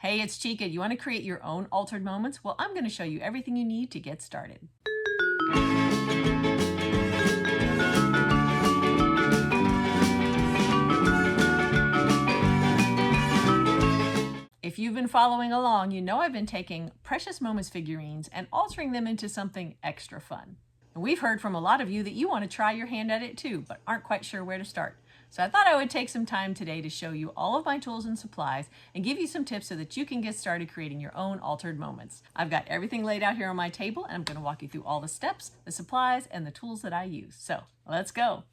Hey, it's Chica. You want to create your own altered moments? Well, I'm going to show you everything you need to get started. If you've been following along, you know I've been taking Precious Moments figurines and altering them into something extra fun. And we've heard from a lot of you that you want to try your hand at it too, but aren't quite sure where to start. So I thought I would take some time today to show you all of my tools and supplies and give you some tips so that you can get started creating your own altered moments. I've got everything laid out here on my table, and I'm going to walk you through all the steps, the supplies, and the tools that I use. So let's go.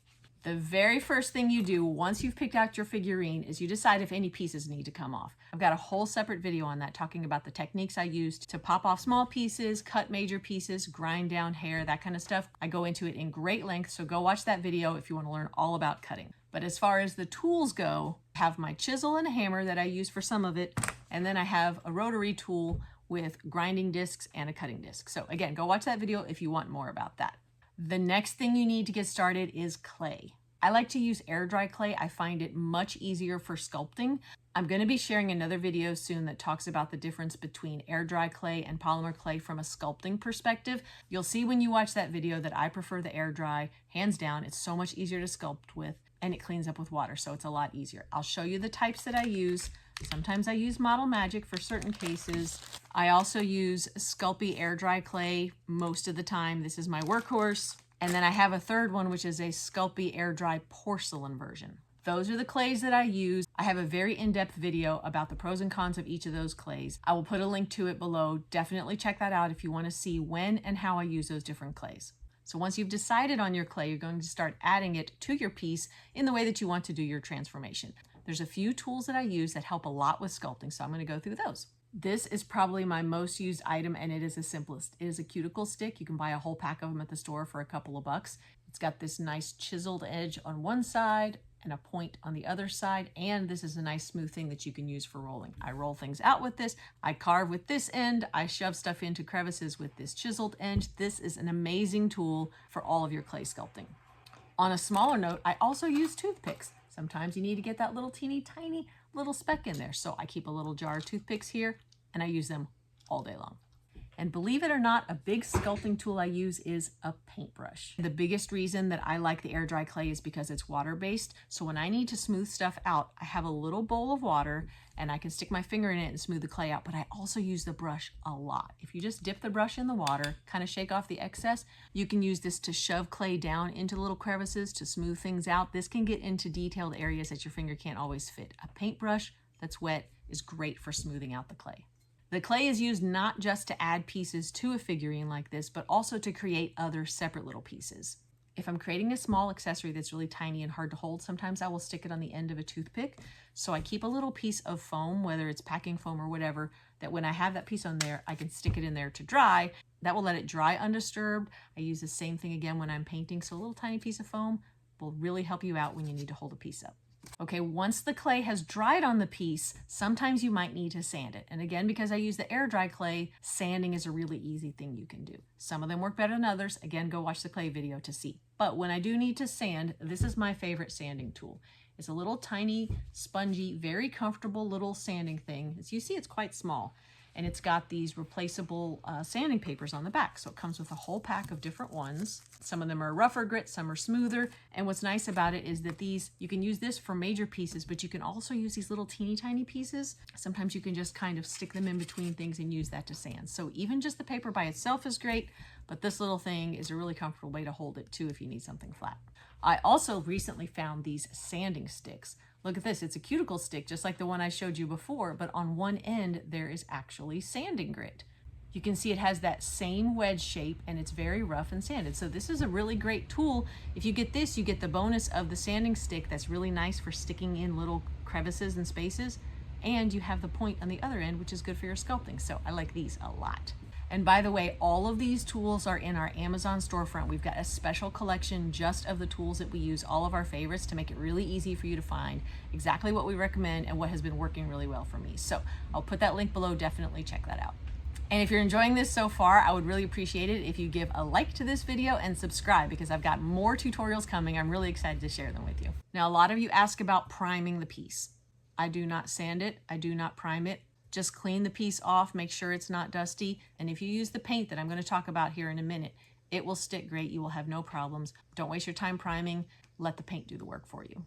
The very first thing you do once you've picked out your figurine is you decide if any pieces need to come off. I've got a whole separate video on that talking about the techniques I used to pop off small pieces, cut major pieces, grind down hair, that kind of stuff. I go into it in great length, so go watch that video if you want to learn all about cutting. But as far as the tools go, I have my chisel and a hammer that I use for some of it, and then I have a rotary tool with grinding discs and a cutting disc. So again, go watch that video if you want more about that. The next thing you need to get started is clay. I like to use air dry clay. I find it much easier for sculpting. I'm going to be sharing another video soon that talks about the difference between air dry clay and polymer clay from a sculpting perspective. You'll see when you watch that video that I prefer the air dry, hands down. It's so much easier to sculpt with, and it cleans up with water, so it's a lot easier. I'll show you the types that I use. Sometimes I use Model Magic for certain cases. I also use Sculpey air dry clay most of the time. This is my workhorse. And then I have a third one, which is a Sculpey air dry porcelain version. Those are the clays that I use. I have a very in-depth video about the pros and cons of each of those clays. I will put a link to it below. Definitely check that out if you want to see when and how I use those different clays. So once you've decided on your clay, you're going to start adding it to your piece in the way that you want to do your transformation. There's a few tools that I use that help a lot with sculpting, so I'm going to go through those. This is probably my most used item, and it is the simplest. It is a cuticle stick. You can buy a whole pack of them at the store for a couple of bucks. It's got this nice chiseled edge on one side and a point on the other side, and this is a nice smooth thing that you can use for rolling. I roll things out with this. I carve with this end. I shove stuff into crevices with this chiseled edge. This is an amazing tool for all of your clay sculpting. On a smaller note, I also use toothpicks. Sometimes you need to get that little teeny tiny little speck in there. So I keep a little jar of toothpicks here, and I use them all day long. And believe it or not, a big sculpting tool I use is a paintbrush. The biggest reason that I like the air dry clay is because it's water-based. So when I need to smooth stuff out, I have a little bowl of water and I can stick my finger in it and smooth the clay out, but I also use the brush a lot. If you just dip the brush in the water, kind of shake off the excess, you can use this to shove clay down into little crevices to smooth things out. This can get into detailed areas that your finger can't always fit. A paintbrush that's wet is great for smoothing out the clay. The clay is used not just to add pieces to a figurine like this, but also to create other separate little pieces. If I'm creating a small accessory that's really tiny and hard to hold, sometimes I will stick it on the end of a toothpick. So I keep a little piece of foam, whether it's packing foam or whatever, that when I have that piece on there, I can stick it in there to dry. That will let it dry undisturbed. I use the same thing again when I'm painting. So a little tiny piece of foam will really help you out when you need to hold a piece up. Okay, once the clay has dried on the piece, sometimes you might need to sand it. And again, because I use the air dry clay, sanding is a really easy thing you can do. Some of them work better than others. Again, go watch the clay video to see. But when I do need to sand, this is my favorite sanding tool. It's a little tiny, spongy, very comfortable little sanding thing. As you see, it's quite small. And it's got these replaceable sanding papers on the back. So it comes with a whole pack of different ones. Some of them are rougher grit, some are smoother. And what's nice about it is that you can use this for major pieces, but you can also use these little teeny tiny pieces. Sometimes you can just kind of stick them in between things and use that to sand. So even just the paper by itself is great, but this little thing is a really comfortable way to hold it too if you need something flat. I also recently found these sanding sticks. Look at this, it's a cuticle stick, just like the one I showed you before, but on one end, there is actually sanding grit. You can see it has that same wedge shape and it's very rough and sanded. So this is a really great tool. If you get this, you get the bonus of the sanding stick that's really nice for sticking in little crevices and spaces. And you have the point on the other end, which is good for your sculpting. So I like these a lot. And by the way, all of these tools are in our Amazon storefront. We've got a special collection just of the tools that we use, all of our favorites, to make it really easy for you to find exactly what we recommend and what has been working really well for me. So I'll put that link below. Definitely check that out. And if you're enjoying this so far, I would really appreciate it if you give a like to this video and subscribe, because I've got more tutorials coming. I'm really excited to share them with you. Now, a lot of you ask about priming the piece. I do not sand it. I do not prime it. Just clean the piece off, make sure it's not dusty. And if you use the paint that I'm going to talk about here in a minute, it will stick great. You will have no problems. Don't waste your time priming. Let the paint do the work for you.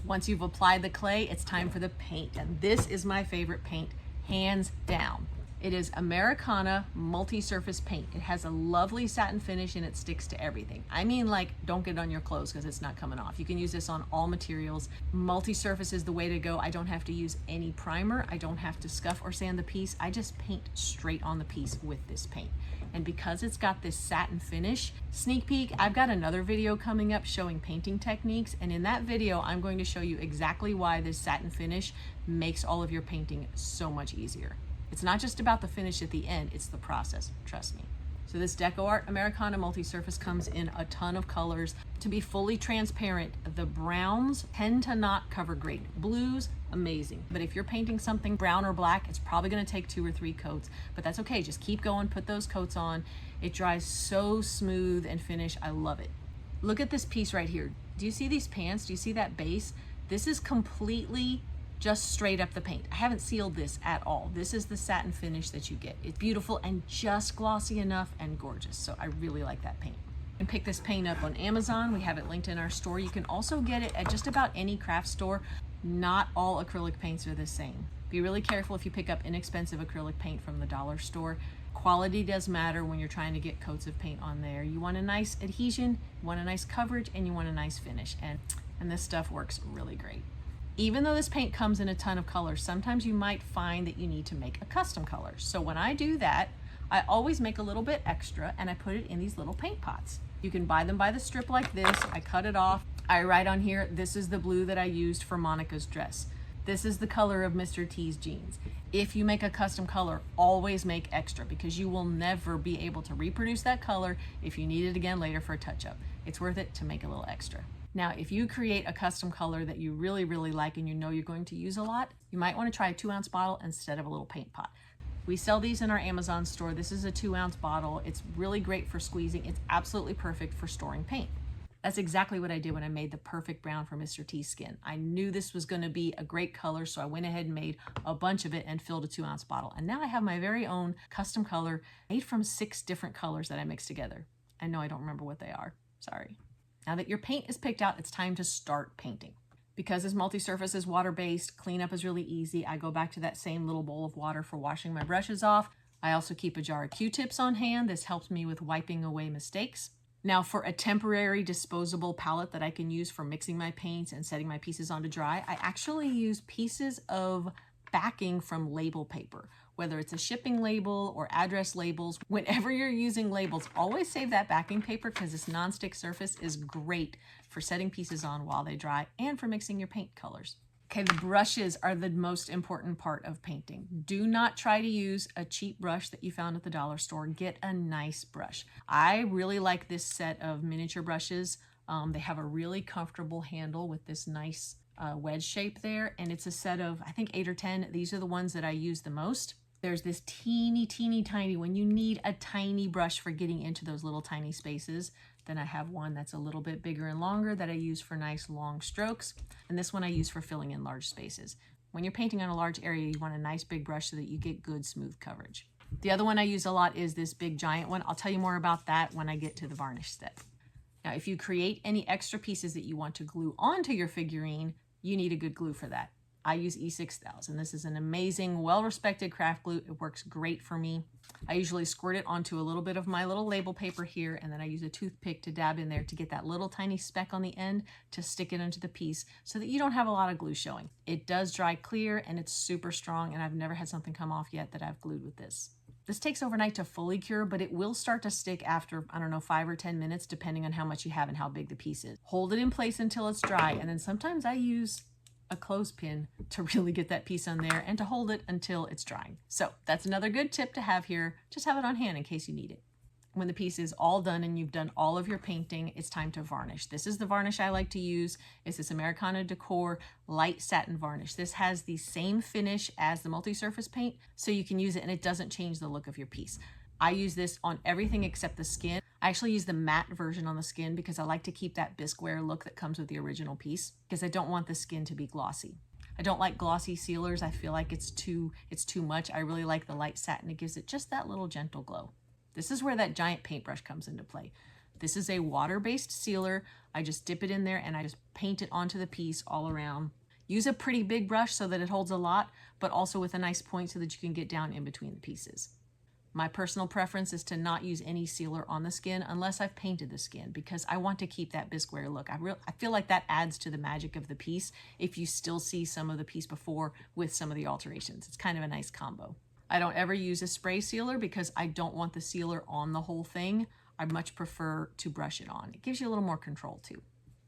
Once you've applied the clay, it's time for the paint. And this is my favorite paint, hands down. It is Americana multi-surface paint. It has a lovely satin finish and it sticks to everything. I mean, like, don't get it on your clothes because it's not coming off. You can use this on all materials. Multi-surface is the way to go. I don't have to use any primer. I don't have to scuff or sand the piece. I just paint straight on the piece with this paint. And because it's got this satin finish, sneak peek, I've got another video coming up showing painting techniques. And in that video, I'm going to show you exactly why this satin finish makes all of your painting so much easier. It's not just about the finish at the end, it's the process, trust me. So this DecoArt Americana multi-surface comes in a ton of colors. To be fully transparent, the browns tend to not cover great. Blues, amazing. But if you're painting something brown or black, it's probably gonna take 2 or 3 coats, but that's okay, just keep going, put those coats on. It dries so smooth and finish, I love it. Look at this piece right here. Do you see these pants? Do you see that base? This is completely just straight up the paint. I haven't sealed this at all. This is the satin finish that you get. It's beautiful and just glossy enough and gorgeous. So I really like that paint. You can pick this paint up on Amazon. We have it linked in our store. You can also get it at just about any craft store. Not all acrylic paints are the same. Be really careful if you pick up inexpensive acrylic paint from the dollar store. Quality does matter when you're trying to get coats of paint on there. You want a nice adhesion, you want a nice coverage, and you want a nice finish. And this stuff works really great. Even though this paint comes in a ton of colors, sometimes you might find that you need to make a custom color. So when I do that, I always make a little bit extra and I put it in these little paint pots. You can buy them by the strip like this. I cut it off. I write on here, this is the blue that I used for Monica's dress. This is the color of Mr. T's jeans. If you make a custom color, always make extra because you will never be able to reproduce that color if you need it again later for a touch-up. It's worth it to make a little extra. Now, if you create a custom color that you really, really like and you know you're going to use a lot, you might want to try a 2-ounce bottle instead of a little paint pot. We sell these in our Amazon store. This is a 2-ounce bottle. It's really great for squeezing. It's absolutely perfect for storing paint. That's exactly what I did when I made the perfect brown for Mr. T's skin. I knew this was going to be a great color, so I went ahead and made a bunch of it and filled a 2-ounce bottle. And now I have my very own custom color made from 6 different colors that I mixed together. I know I don't remember what they are. Sorry. Now that your paint is picked out, it's time to start painting. Because this multi-surface is water-based, cleanup is really easy. I go back to that same little bowl of water for washing my brushes off. I also keep a jar of Q-tips on hand. This helps me with wiping away mistakes. Now for a temporary disposable palette that I can use for mixing my paints and setting my pieces on to dry, I actually use pieces of backing from label paper. Whether it's a shipping label or address labels, whenever you're using labels, always save that backing paper because this nonstick surface is great for setting pieces on while they dry and for mixing your paint colors. Okay, the brushes are the most important part of painting. Do not try to use a cheap brush that you found at the dollar store. Get a nice brush. I really like this set of miniature brushes. They have a really comfortable handle with this nice wedge shape there, and it's a set of, I think, 8 or 10. These are the ones that I use the most. There's this teeny tiny, when you need a tiny brush for getting into those little tiny spaces. Then I have one that's a little bit bigger and longer that I use for nice long strokes. And this one I use for filling in large spaces. When you're painting on a large area, you want a nice big brush so that you get good smooth coverage. The other one I use a lot is this big giant one. I'll tell you more about that when I get to the varnish step. Now, if you create any extra pieces that you want to glue onto your figurine, you need a good glue for that. I use E6000. This is an amazing, well-respected craft glue. It works great for me. I usually squirt it onto a little bit of my little label paper here, and then I use a toothpick to dab in there to get that little tiny speck on the end to stick it into the piece so that you don't have a lot of glue showing. It does dry clear and it's super strong, and I've never had something come off yet that I've glued with this. This takes overnight to fully cure, but it will start to stick after, I don't know, 5 or 10 minutes, depending on how much you have and how big the piece is. Hold it in place until it's dry, and then sometimes I use a clothespin to really get that piece on there and to hold it until it's drying. So that's another good tip to have here. Just have it on hand in case you need it. When the piece is all done and you've done all of your painting, it's time to varnish. This is the varnish I like to use. It's this Americana Decor light satin varnish. This has the same finish as the multi-surface paint, so you can use it and it doesn't change the look of your piece. I use this on everything except the skin. I actually use the matte version on the skin because I like to keep that bisqueware look that comes with the original piece because I don't want the skin to be glossy. I don't like glossy sealers. I feel like it's too much. I really like the light satin. It gives it just that little gentle glow. This is where that giant paintbrush comes into play. This is a water-based sealer. I just dip it in there and I just paint it onto the piece all around. Use a pretty big brush so that it holds a lot, but also with a nice point so that you can get down in between the pieces. My personal preference is to not use any sealer on the skin unless I've painted the skin, because I want to keep that bisqueware look. I feel like that adds to the magic of the piece if you still see some of the piece before with some of the alterations. It's kind of a nice combo. I don't ever use a spray sealer because I don't want the sealer on the whole thing. I much prefer to brush it on. It gives you a little more control too.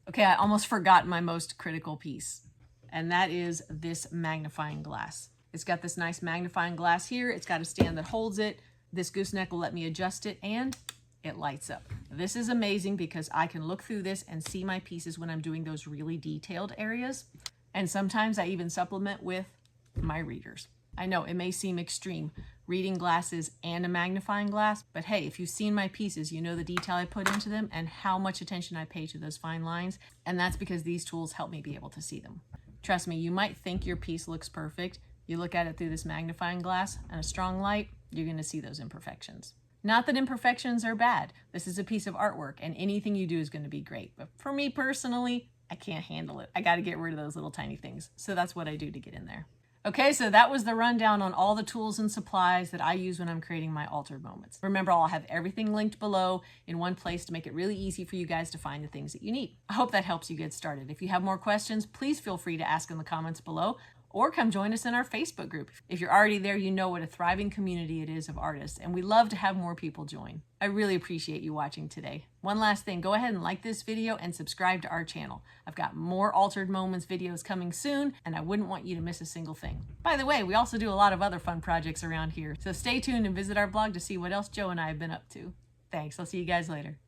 Okay, I almost forgot my most critical piece, and that is this magnifying glass. It's got this nice magnifying glass here. It's got a stand that holds it. This gooseneck will let me adjust it, and it lights up. This is amazing because I can look through this and see my pieces when I'm doing those really detailed areas. And sometimes I even supplement with my readers. I know it may seem extreme, reading glasses and a magnifying glass, but hey, if you've seen my pieces, you know the detail I put into them and how much attention I pay to those fine lines, and that's because these tools help me be able to see them. Trust me, you might think your piece looks perfect. You look at it through this magnifying glass and a strong light, you're going to see those imperfections. Not that imperfections are bad. This is a piece of artwork and anything you do is going to be great. But for me personally, I can't handle it. I got to get rid of those little tiny things. So that's what I do to get in there. Okay, so that was the rundown on all the tools and supplies that I use when I'm creating my altered moments. Remember, I'll have everything linked below in one place to make it really easy for you guys to find the things that you need. I hope that helps you get started. If you have more questions, please feel free to ask in the comments below, or come join us in our Facebook group. If you're already there, you know what a thriving community it is of artists, and we love to have more people join. I really appreciate you watching today. One last thing, go ahead and like this video and subscribe to our channel. I've got more Altered Moments videos coming soon, and I wouldn't want you to miss a single thing. By the way, we also do a lot of other fun projects around here, so stay tuned and visit our blog to see what else Joe and I have been up to. Thanks, I'll see you guys later.